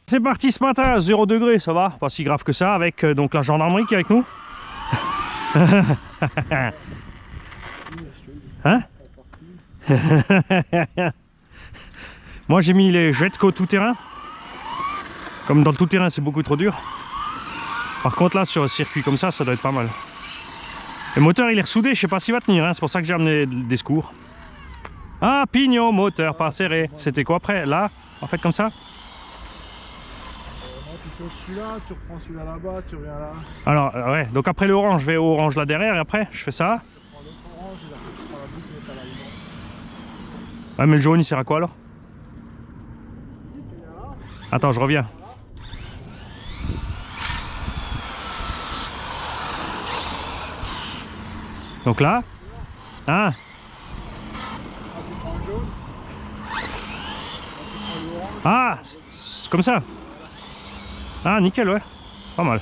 C'est parti ce matin à 0 degré, ça va, pas si grave que ça, avec donc la gendarmerie qui est avec nous. Hein? Moi j'ai mis les Jetco tout terrain. Comme dans le tout terrain c'est beaucoup trop dur. Par contre là sur un circuit comme ça doit être pas mal. Le moteur il est ressoudé, je sais pas s'il va tenir, hein. C'est pour ça que j'ai amené des secours. Ah, pignon, moteur pas serré. C'était quoi après? Là, en fait comme ça? Non, tu fais celui-là, tu reprends celui-là là-bas, tu reviens là. Alors ouais, donc après le orange, je vais au orange là derrière et après je fais ça. Tu prends l'autre orange et après tu prends la boucle et t'as la limite. Ouais mais le jaune il sert à quoi alors? Attends, je reviens. Donc là, ah, ah, c'est comme ça. Ah, nickel, ouais, pas mal.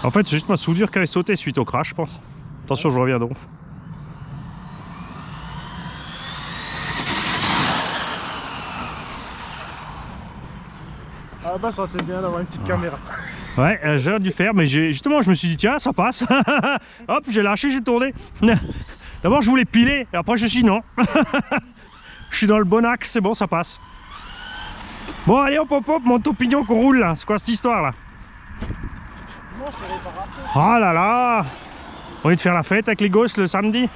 En fait, c'est juste ma soudure qui avait sauté suite au crash, je pense. Attention, je reviens donc. À la base, ça aurait été bien d'avoir une petite caméra. Ouais, j'ai dû faire, mais justement, je me suis dit, tiens, ça passe. Hop, j'ai lâché, j'ai tourné. D'abord, je voulais piler, et après, je me suis dit, non. Je suis dans le bon axe, c'est bon, ça passe. Bon, allez, hop, hop, hop, mon pignon qu'on roule, là. C'est quoi cette histoire, là? Oh là là! On est de faire la fête avec les gosses le samedi.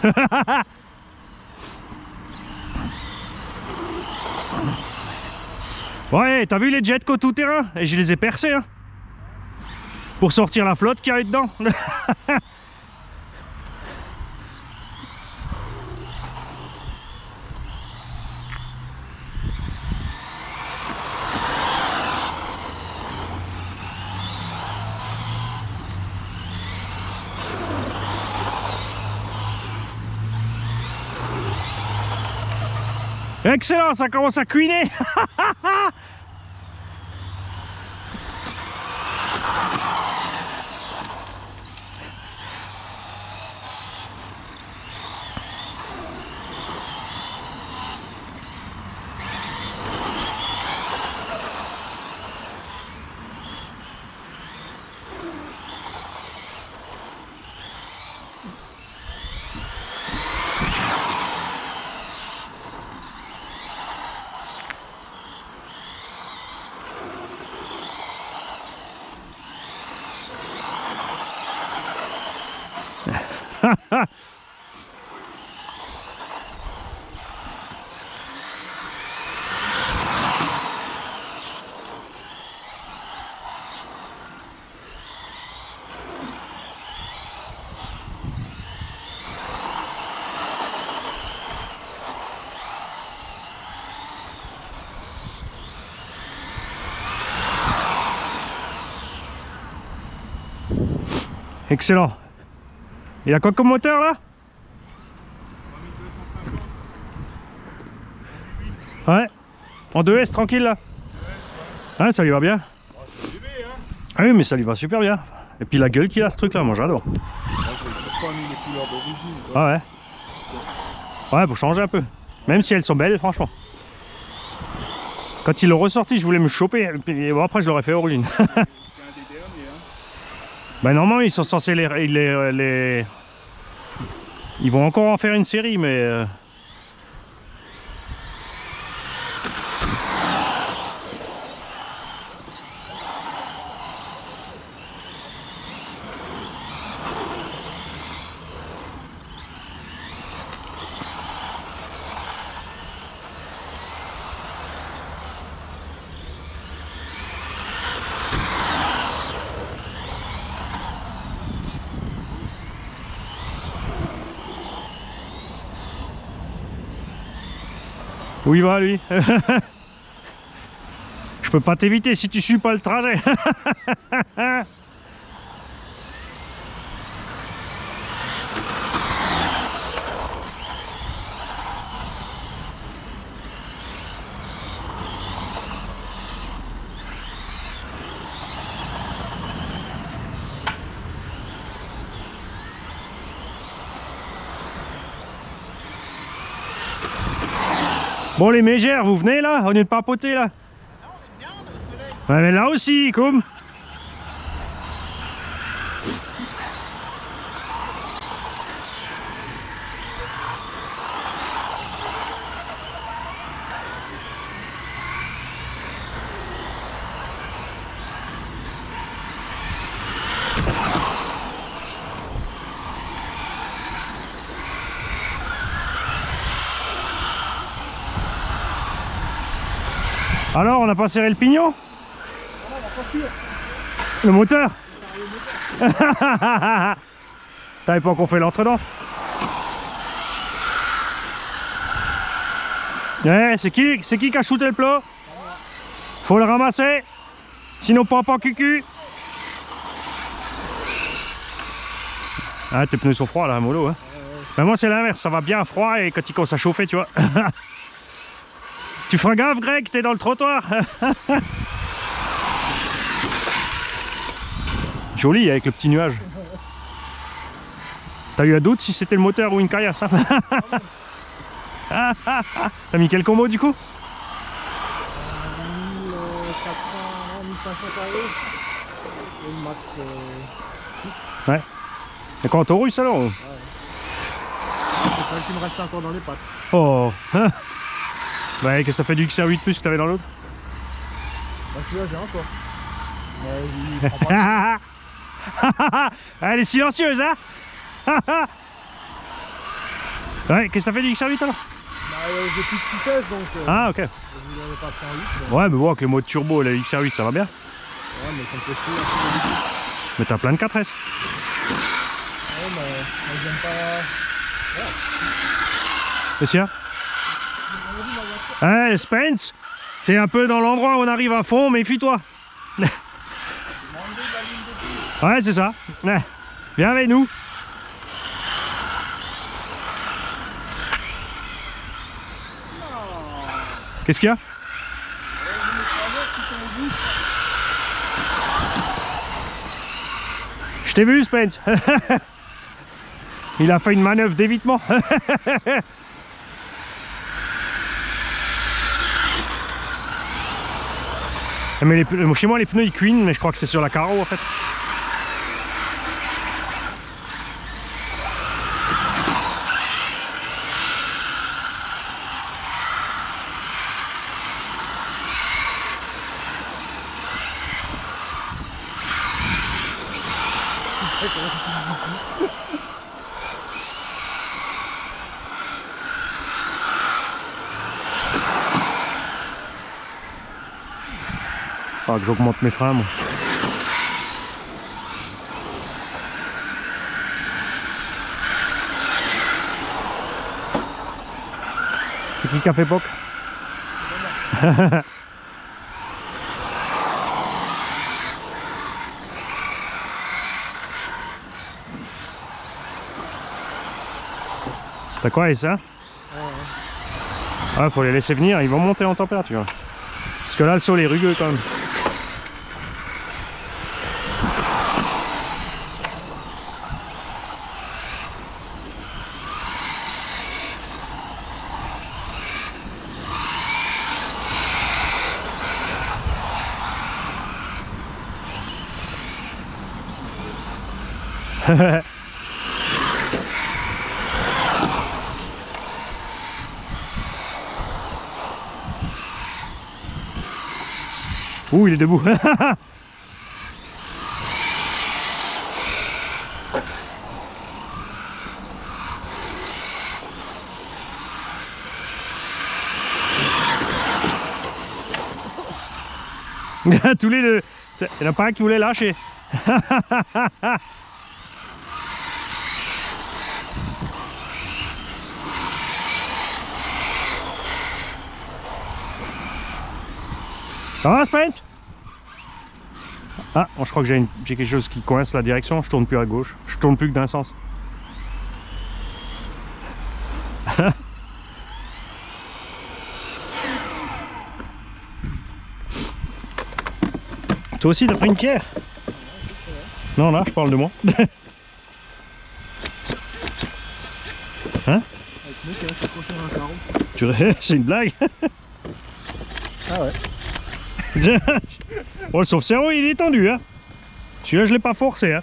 Ouais, t'as vu les Jetco tout terrain? Et je les ai percés, hein. Pour sortir la flotte qu'il y avait dedans. Excellent, ça commence à cuiner. Excellent. Il a quoi comme moteur là? Ouais. En 2S tranquille là. Ouais, ça lui va bien. Ah oui, mais ça lui va super bien. Et puis la gueule qu'il a ce truc là, moi j'adore. Ah ouais. Ouais, pour changer un peu. Même si elles sont belles, franchement. Quand il l'a ressorti, je voulais me choper. Et puis, bon, après, je l'aurais fait à origine. Ben normalement ils sont censés ils vont encore en faire une série mais où il va lui? Je peux pas t'éviter si tu suis pas le trajet. Bon, les mégères, vous venez là? On est de papoter là? Ouais, mais là aussi, comme. Alors, on n'a pas serré le pignon? Le moteur? T'avais pas encore fait l'entre-dents? Ouais, c'est qui a shooté le plat? Faut le ramasser, sinon papa cucu. Ah, tes pneus sont froids là, mollo. Hein. Ben moi c'est l'inverse, ça va bien froid et quand il commence à chauffer, tu vois. Tu feras gaffe, Greg, t'es dans le trottoir. Joli avec le petit nuage. T'as eu un doute si c'était le moteur ou une caillasse, hein? T'as mis quel combo du coup? 1500 euros. Et une max. Ouais. Et quand on russe alors? Ouais. C'est ça qui me reste encore dans les pattes. Oh. Bah qu'est-ce que ça fait du XR8 plus que t'avais dans l'autre? Bah celui-là j'ai encore. Mais il prend pas. Elle est silencieuse, hein? Ouais, qu'est-ce que ça fait du XR8 alors? Bah j'ai plus de vitesse donc. Ah ok. Je voulais pas faire 8. Ouais mais bon avec le mode turbo, le XR8 ça va bien. Ouais mais ça me fait chier. Mais t'as plein de 4S. Ouais mais j'aime pas. Qu'est-ce qu'il y a? Ouais, Spence, c'est un peu dans l'endroit où on arrive à fond, méfie-toi. Ouais, c'est ça. Ouais. Viens avec nous. Qu'est-ce qu'il y a? Je t'ai vu, Spence. Il a fait une manœuvre d'évitement. Mais chez moi les pneus ils cuinent, mais je crois que c'est sur la carreau en fait. Faudra que j'augmente mes freins moi. C'est qui a fait POC? T'as quoi et ça? Ah, faut les laisser venir, ils vont monter en température. Parce que là le sol est rugueux quand même. Ouh, il est debout. Tous les deux. Il n'y en a pas un qui voulait lâcher. Ça va, Spence? Ah, je crois que j'ai quelque chose qui coince la direction. Je tourne plus à gauche. Je tourne plus que d'un sens. Toi aussi, t'as pris une pierre? Non, là, je parle de moi. Hein? Avec Ok, je continue un carreau. C'est une blague. Ah ouais. Bon, le sauve-cerveau il est tendu, hein. Celui-là je l'ai pas forcé, hein.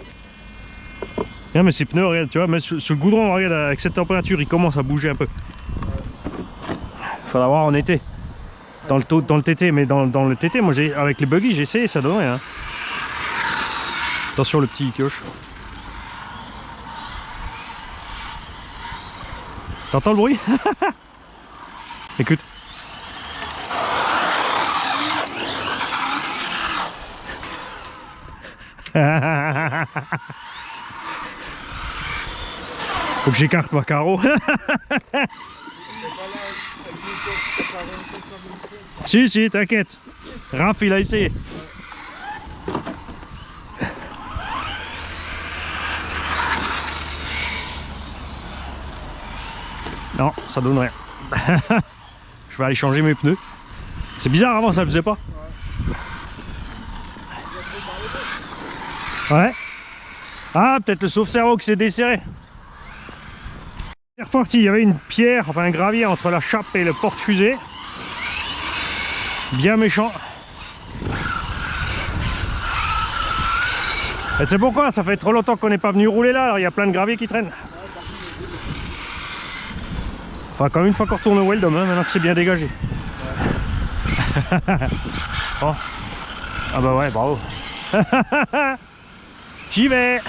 Non, mais ces pneus, regarde, tu vois, mais sur le goudron, regarde, avec cette température, il commence à bouger un peu. Faudra voir en été. Dans le TT, mais dans le TT, moi avec les buggy, j'ai essayé, ça donne rien. Hein. Attention le petit pioche. T'entends le bruit? Écoute. Faut que j'écarte ma carreau. Si, t'inquiète. Raph, il a essayé. Non, ça donne rien. Je vais aller changer mes pneus. C'est bizarre, avant ça le faisait pas. Ouais. Ah, peut-être le sauve-cerveau qui s'est desserré. C'est reparti, il y avait une pierre, enfin un gravier entre la chape et le porte-fusée. Bien méchant. Et c'est pourquoi ça fait trop longtemps qu'on n'est pas venu rouler là, alors il y a plein de graviers qui traînent. Enfin, comme une fois qu'on retourne au Weldom, hein, maintenant que c'est bien dégagé. Oh. Ah bah ouais, bravo. J'y vais.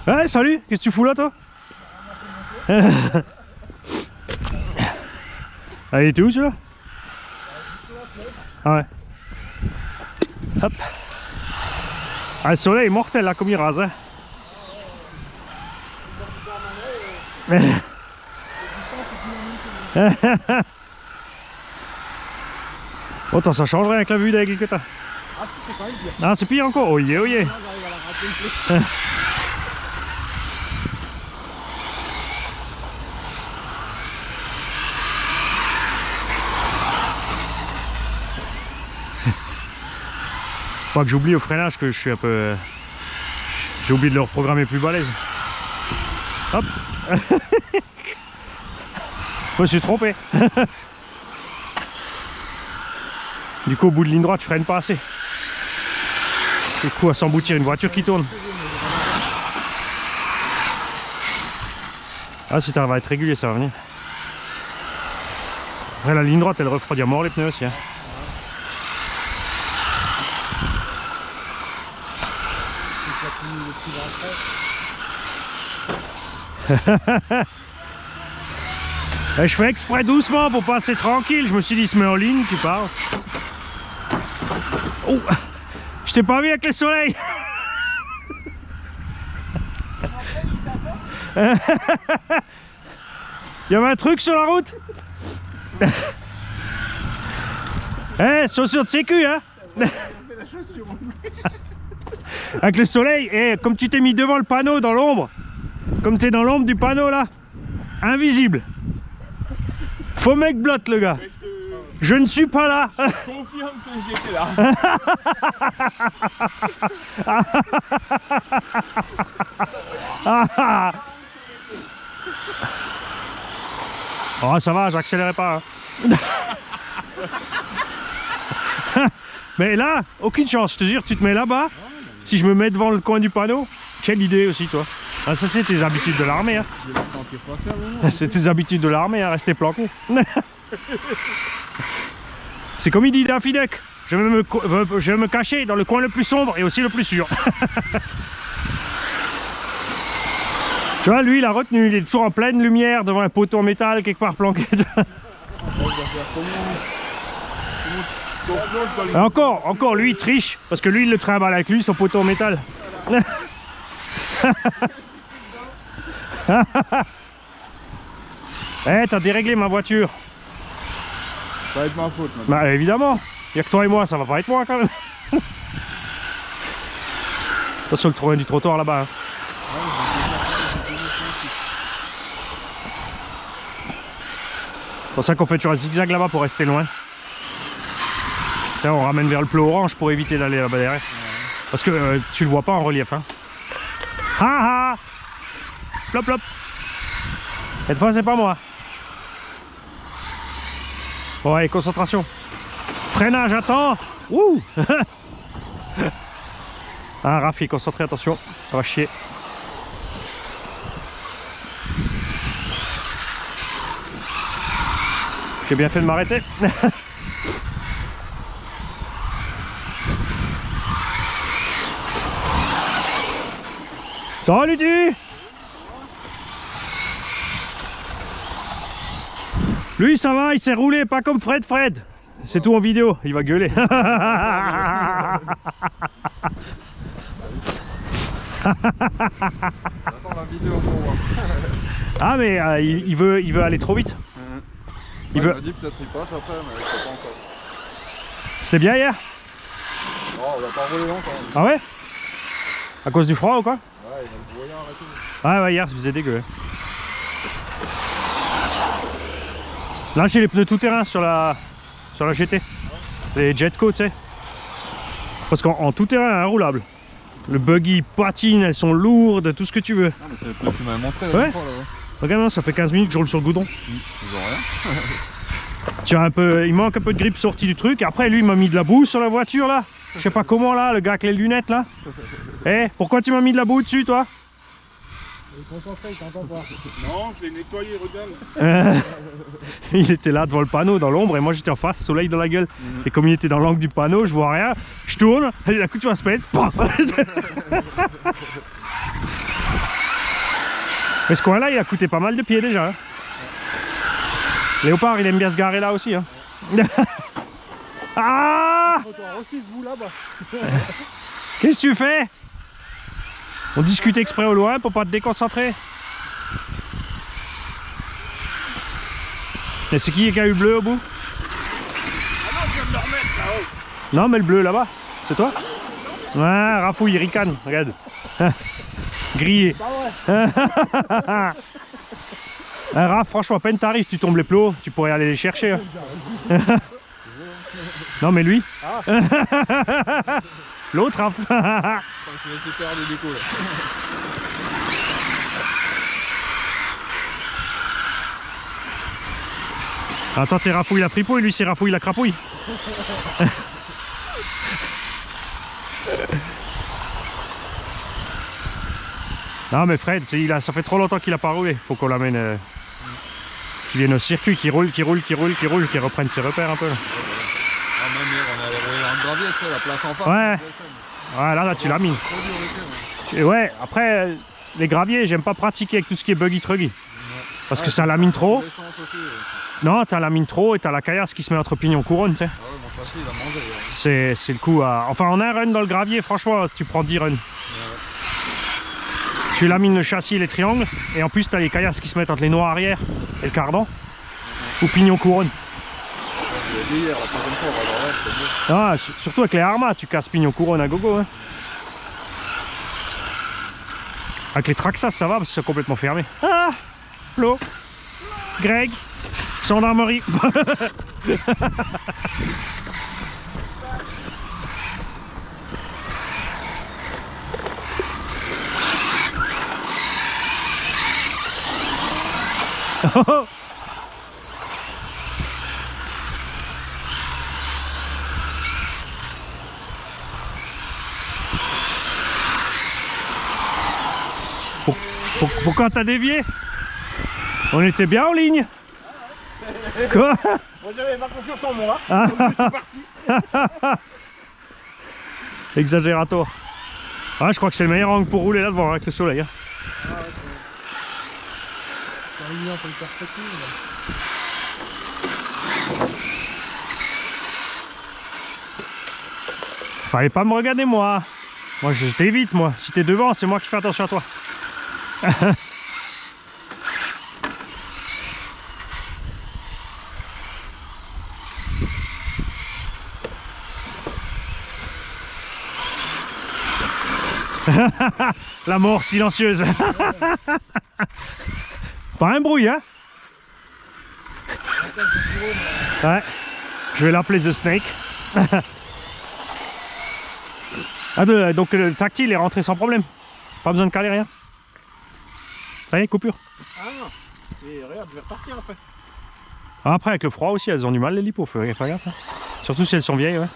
Ouais, salut, qu'est-ce que tu fous là, toi? Ah, il était où, celui-là? Ah ouais. Hop. Ah, le soleil est mortel, là, comme il rase, hein. Autant ça changerait avec la vue d'aigle que t'as. Ah, c'est pas pire. Ah, c'est pire encore? Oh yeah, oh yeah. Là, j'arrive à la rater une flèche. Pas que j'oublie au freinage que je suis un peu... J'ai oublié de le reprogrammer plus balèze. Hop. Je me suis trompé. Du coup, au bout de ligne droite, je freine pas assez. C'est quoi à s'emboutir une voiture qui tourne? Ah, si t'arrives à être régulier, ça va venir. Après, la ligne droite, elle refroidit à mort les pneus aussi. Hein. Je fais exprès doucement pour passer tranquille. Je me suis dit, se met en ligne, tu parles. Oh, je t'ai pas vu avec le soleil. Il y avait un truc sur la route. Eh, chaussures de sécu, hein. Avec le soleil, et comme tu t'es mis devant le panneau dans l'ombre, comme tu es dans l'ombre du panneau là, invisible. Faux mec blotte le gars. Je ne suis pas là. Je confirme que j'étais là. Oh ça va, j'accélérais pas. Hein. Mais là, aucune chance, je te jure, tu te mets là-bas. Si je me mets devant le coin du panneau, quelle idée aussi toi. Ah, ça c'est tes habitudes de l'armée. Hein. Je vais la sentir passer à un moment. C'est tes habitudes de l'armée, hein, rester planqué. C'est comme il dit Daffy Duck. je vais me cacher dans le coin le plus sombre et aussi le plus sûr. Tu vois, lui, il a retenu, il est toujours en pleine lumière devant un poteau en métal quelque part planqué. Et encore, lui, il triche, parce que lui, il le trimballe avec lui, son poteau en métal. Eh, t'as déréglé ma voiture. Ça va être ma faute maintenant. Bah évidemment, il y a que toi et moi, ça va pas être moi quand même. Attention le trou du trottoir là-bas. Hein. C'est pour ça qu'on fait toujours un zigzag là-bas pour rester loin. Tiens, on ramène vers le plot orange pour éviter d'aller là-bas derrière. Parce que tu le vois pas en relief. Hein. Ha ha. Plop plop. Cette fois c'est pas moi. Bon allez, concentration. Freinage, attends. Ouh. Ah, Rafi, concentré, attention. Ça va chier. J'ai bien fait de m'arrêter. Salut tu. Lui ça va, il s'est roulé, pas comme Fred. C'est tout en vidéo, il va gueuler. Attends la vidéo pour voir. Ah mais il veut aller trop vite. Il m'a dit peut-être il passe après, mais je sais pas encore. C'était bien hier? Non, on va pas rouler longtemps. Ah ouais? À cause du froid ou quoi? Ouais, il a le brouillard et tout. Ah ouais, hier ça faisait dégueu. Là j'ai les pneus tout terrain sur la GT. Les Jetco, tu sais. Parce qu'en tout terrain, inroulable. Le buggy patine, elles sont lourdes, tout ce que tu veux. Ah mais c'est le pneu que tu m'avais montré la Ouais. dernière fois là. Regarde, non, ça fait 15 minutes que je roule sur le goudron. Ils ont rien. Tu as un peu, il manque un peu de grippe sortie du truc. Après, lui, il m'a mis de la boue sur la voiture là. Je sais pas comment là, le gars avec les lunettes là. Eh, pourquoi tu m'as mis de la boue dessus, toi? Il est concentré, il t'entend pas. Non, je l'ai nettoyé, regarde. Il était là devant le panneau dans l'ombre et moi j'étais en face, soleil dans la gueule. Et comme il était dans l'angle du panneau, je vois rien. Je tourne, et d'un coup tu vois Spence. Mais ce coin là il a coûté pas mal de pieds déjà. Hein. Léopard il aime bien se garer là aussi. Hein. Ah, aussi vous là-bas. qu'est-ce que tu fais? On discute exprès au loin pour pas te déconcentrer. Et c'est qui a eu le bleu au bout? Ah non, je viens de le remettre là-haut. Non mais le bleu là-bas, c'est toi? Ouais, Rafou il ricane, regarde. Grillé. Un Raph, franchement, à peine t'arrives, tu tombes les plots, tu pourrais aller les chercher. Hein. Non mais lui. Ah. L'autre Raph. Je vais essayer de faire des décos là. Attends, t'es Rafouille la fripouille, lui c'est Rafouille la crapouille. Non mais Fred, ça fait trop longtemps qu'il a pas roulé. Faut qu'on l'amène, qu'il vienne au circuit, qu'il roule, qu'il reprenne ses repères un peu. Ah même hier on allait rouler dans le gravier, tu sais, la place en face. Ouais. Ouais, là tu l'as mis. Trop dur l'été, ouais. Ouais, après les graviers, j'aime pas pratiquer avec tout ce qui est buggy truggy. Parce que ça lamine trop. L'essence aussi, ouais. Non, t'as la mine trop et t'as la caillasse qui se met entre pignon couronne, tu sais. Ah ouais, mon papy il a mangé. Ouais. C'est le coup à... Enfin, en un run dans le gravier, franchement, tu prends 10 runs. Ouais. Tu lamines le châssis et les triangles, et en plus, t'as les caillasses qui se mettent entre les noix arrière et le cardan, ou pignon couronne. Je l'ai dit hier, la prochaine fois on va voir, c'est mieux. Ah, surtout avec les Arma, tu casses pignon couronne à gogo. Hein. Avec les Traxxas, ça va parce que c'est complètement fermé. Ah, Flo, Greg, gendarmerie. Pourquoi t'as dévié? On était bien en ligne. Quoi? Moi j'avais pas confiance en moi. Ah. Donc je suis parti. Exagérator. Ah, je crois que c'est le meilleur angle pour rouler là devant avec le soleil. Hein. Ah ouais, c'est arrivé un peu de perspective. Fallait pas me regarder moi. Moi je t'évite moi. Si t'es devant, c'est moi qui fais attention à toi. La mort silencieuse. Pas un bruit, hein? Ouais. Je vais l'appeler The Snake. Ah, donc le tactile est rentré sans problème. Pas besoin de caler rien. Ça y est, coupure. Ah non, regarde, je vais repartir après. Après, avec le froid aussi, elles ont du mal les lipos. Faut faire gaffe. Hein. Surtout si elles sont vieilles. Ouais.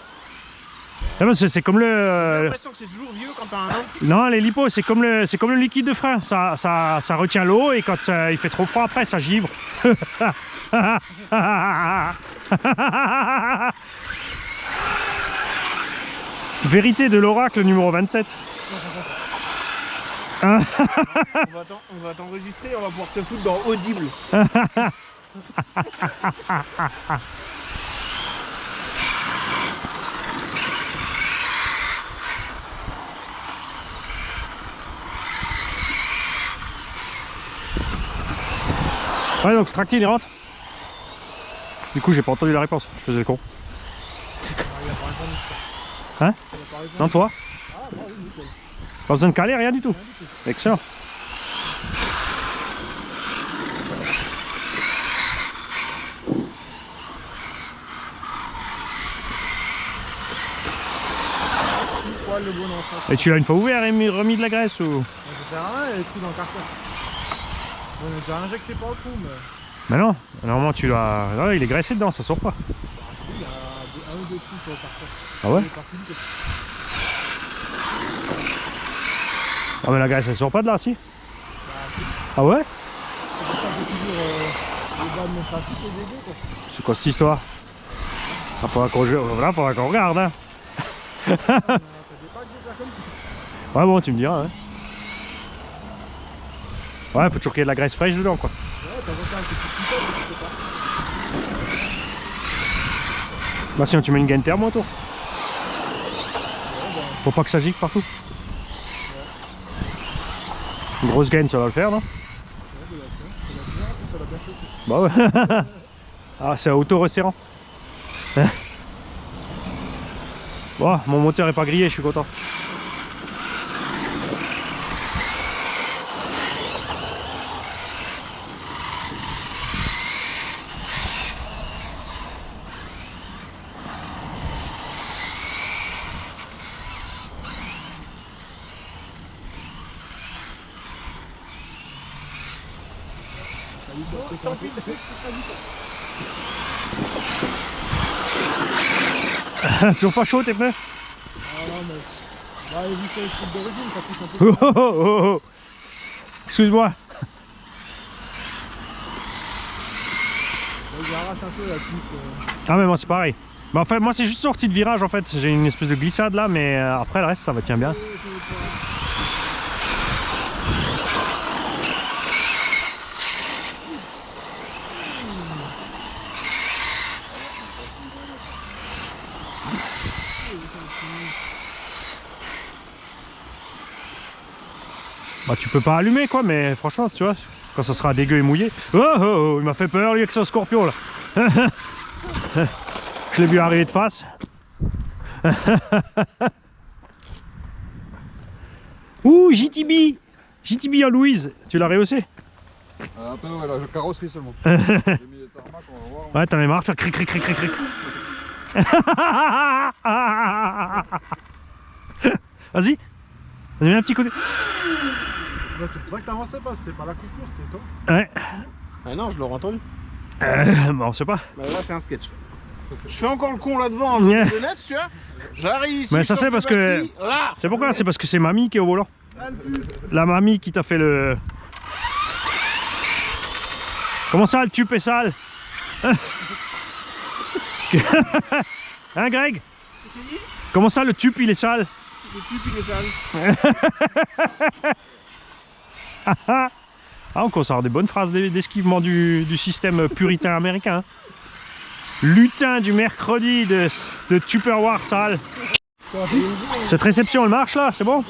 C'est comme J'ai le. l'impression que c'est toujours vieux quand t'as un an. Non, les lipos, c'est comme le liquide de frein. Ça retient l'eau et quand il fait trop froid après, ça givre. Vérité de l'oracle numéro 27. On va t'enregistrer, on va pouvoir te foutre dans Audible. Ouais, donc tractile il rentre. Du coup, j'ai pas entendu la réponse, je faisais le con. Hein? Non, toi? Ah, bah oui, nickel. Pas besoin de caler, rien du tout. Excellent. Poil le bon enfant. Et tu l'as une fois ouvert et remis de la graisse ou? Ça sert à rien, il y a des trous dans le carton. On a déjà injecté par le trou, mais. Mais non, normalement tu l'as. Non, il est graissé dedans, ça sort pas. Il y a un ou deux trous sur le carton. Ah ouais? Il est parti vite. Ah, mais la graisse elle sort pas de là, si? Ah ouais? C'est pour ça que j'ai toujours le bas de mon trafic et des deux, quoi. C'est quoi cette histoire? Ah, faudra qu'on regarde, hein. T'as des packs de personnes qui. Ouais, bon, tu me diras, hein. Ouais, faut toujours qu'il y ait de la graisse fraîche dedans, quoi. Ouais, t'as un petit peu, je sais pas. Bah, sinon tu mets une gaine terme autour. Faut pas que ça gicle partout. Une grosse gaine, ça va le faire, non? Bah ouais. Ah, c'est auto-resserrant. Bon, mon moteur est pas grillé, je suis content. Toujours pas chaud tes pneus? Ah non, mais. Bah, vu que c'est le truc d'origine, ça pousse un peu. Oh, oh, oh, oh. Excuse-moi. Là, il arrache un peu la coupe. Ah mais moi c'est pareil. Bah, en fait moi c'est juste sorti de virage en fait. J'ai une espèce de glissade là mais après le reste ça va tient bien. Bah tu peux pas allumer quoi mais franchement tu vois quand ça sera dégueu et mouillé. Oh, oh, oh il m'a fait peur lui avec son scorpion là. Je l'ai vu arriver de face. Ouh JTB JTB en Louise. Tu l'as rehaussé? Un peu ouais, la carrosserie seulement. J'ai mis les tarmacs, on va voir. Ouais t'en as marre de faire cric cric cric cric cric. Vas-y. Vas-y mets un petit coup de... Bah, c'est pour ça que t'avançais pas, c'était pas la coupure, c'est toi. Ouais. Ah non, je l'aurais entendu. Bah on sait pas. Bah là, c'est un sketch. Je fais encore le con là-devant en net, tu vois. J'arrive ici. Mais ça c'est parce que... Là. C'est pourquoi? C'est parce que c'est mamie qui est au volant. Sale pute. La mamie qui t'a fait le... Comment ça le tube est sale? Hein Greg? Comment ça le tube il est sale? Le tube il est sale. Ah, on commence à avoir des bonnes phrases d'esquivement du système puritain américain. Lutin du mercredi de Tupperware sale. Cette réception elle marche là, c'est bon?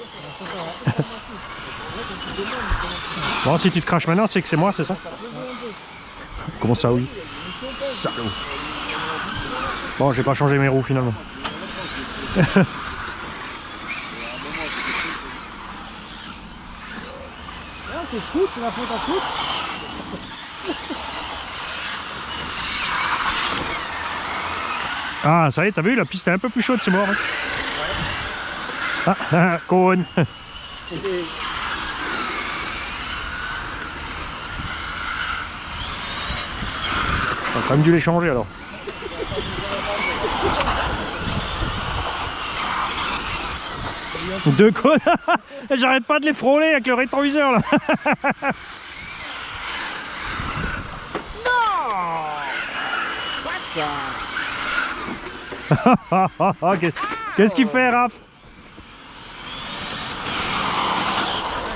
Bon, si tu te craches maintenant, c'est que c'est moi, c'est ça? Comment ça, oui? Salaud. Bon, j'ai pas changé mes roues finalement. C'est fou, c'est la faute à foot. Ah, ça y est, t'as vu, la piste est un peu plus chaude, c'est mort. Hein. Ah, cône. T'as quand même dû les changer alors. Deux cônes. J'arrête pas de les frôler avec le rétroviseur là. Qu'est-ce qu'il fait, Raph?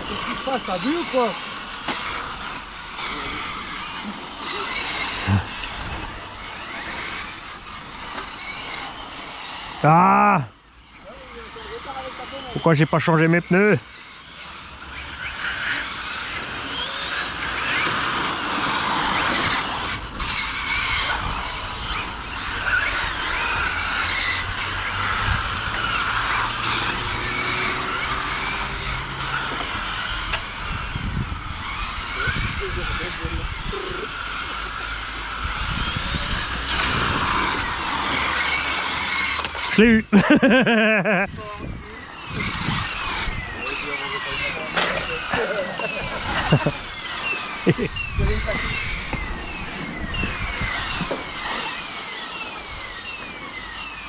Qu'est-ce qui se passe? T'as vu ou quoi? Ah! Pourquoi j'ai pas changé mes pneus? Je l'ai eu.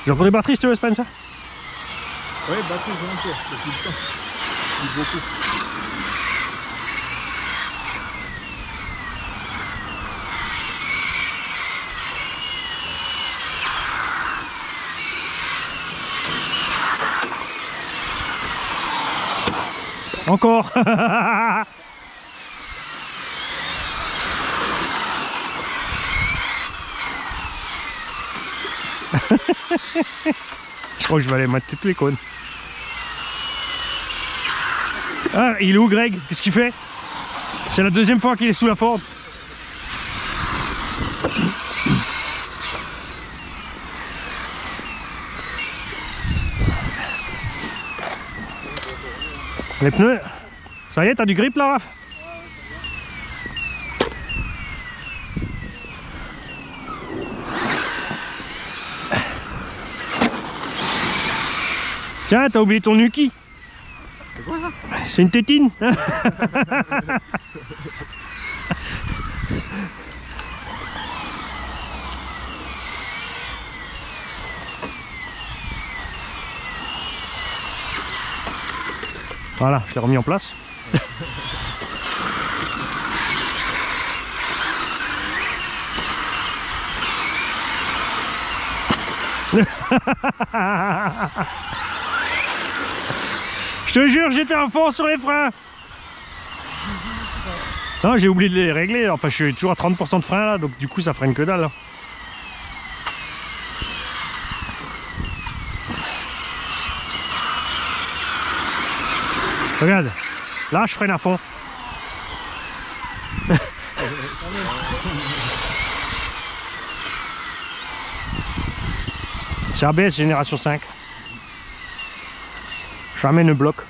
J'en prends des batteries si tu veux, Spencer. Ouais, batterie, j'ai un peu. Depuis le temps. Depuis beaucoup. Encore. Je crois que je vais aller mettre toutes les cônes. Ah, il est où Greg? Qu'est-ce qu'il fait? C'est la deuxième fois qu'il est sous la Ford. Les pneus, ça y est, t'as du grip là, Raph? Tiens, t'as oublié ton Nuki. C'est quoi ça? C'est une tétine. Voilà, je l'ai remis en place. Je te jure, j'étais à fond sur les freins. Non, j'ai oublié de les régler. Enfin, je suis toujours à 30% de frein là, donc du coup, ça freine que dalle. Là. Regarde, là, je freine à fond. C'est ABS génération 5. Jamais ne bloque.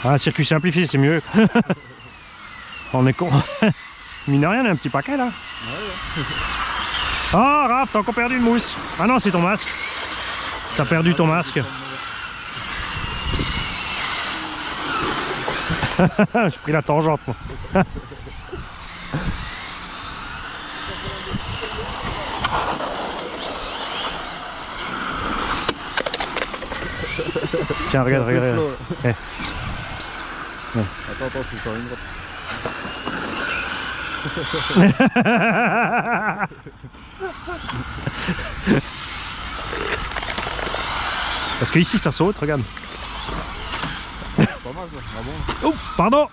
Ah, circuit simplifié, c'est mieux. On est con. Mine de rien, il y a un petit paquet là. Ouais. Oh, Raph, t'as encore perdu une mousse. Ah non, c'est ton masque. T'as perdu ton masque. J'ai pris la tangente, moi. Tiens, regarde, regarde. Flot, Eh. Attends, attends, je vais faire une droite. Parce que ici ça saute, regarde. Pas mal ça. Ah bon? Oups, pardon.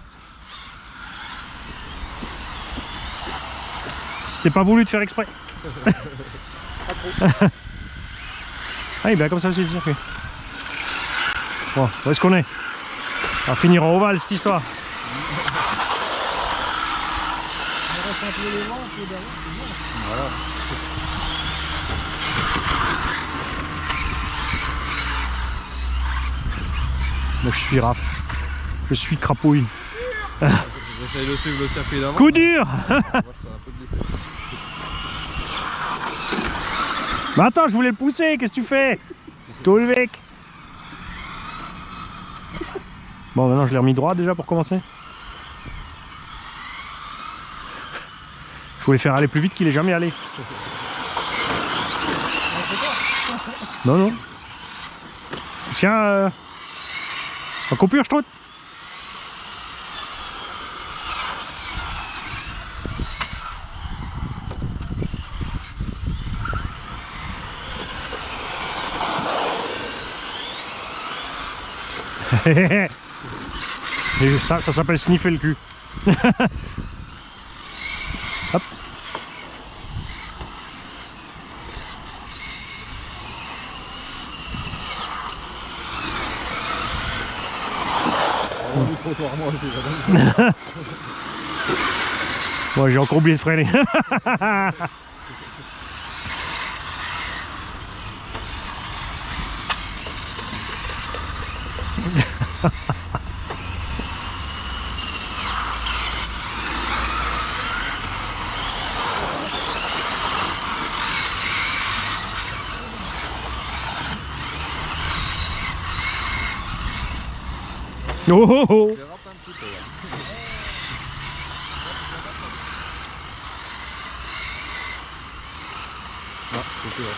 C'était pas voulu de faire exprès. Ah, il est bien comme ça aussi le circuit. Bon, où est-ce qu'on est? On va finir en ovale cette histoire. Voilà. Moi je suis Raph. Je suis crapouille. J'essaye de suivre le circuit d'avant. Coup dur. Moi, je suis un peu glissé. Mais attends, je voulais le pousser, qu'est-ce que tu fais? Tout le mec. Bon, maintenant je l'ai remis droit déjà pour commencer. Je voulais faire aller plus vite qu'il est jamais allé. Non, non. Tiens, en coupure, je trouve. Et ça s'appelle sniffer le cul. Hop. On va trottoir moi aussi. Moi j'ai encore oublié de freiner. Oh oh oh. Je dérape un petit peu là. Non, c'est sûr.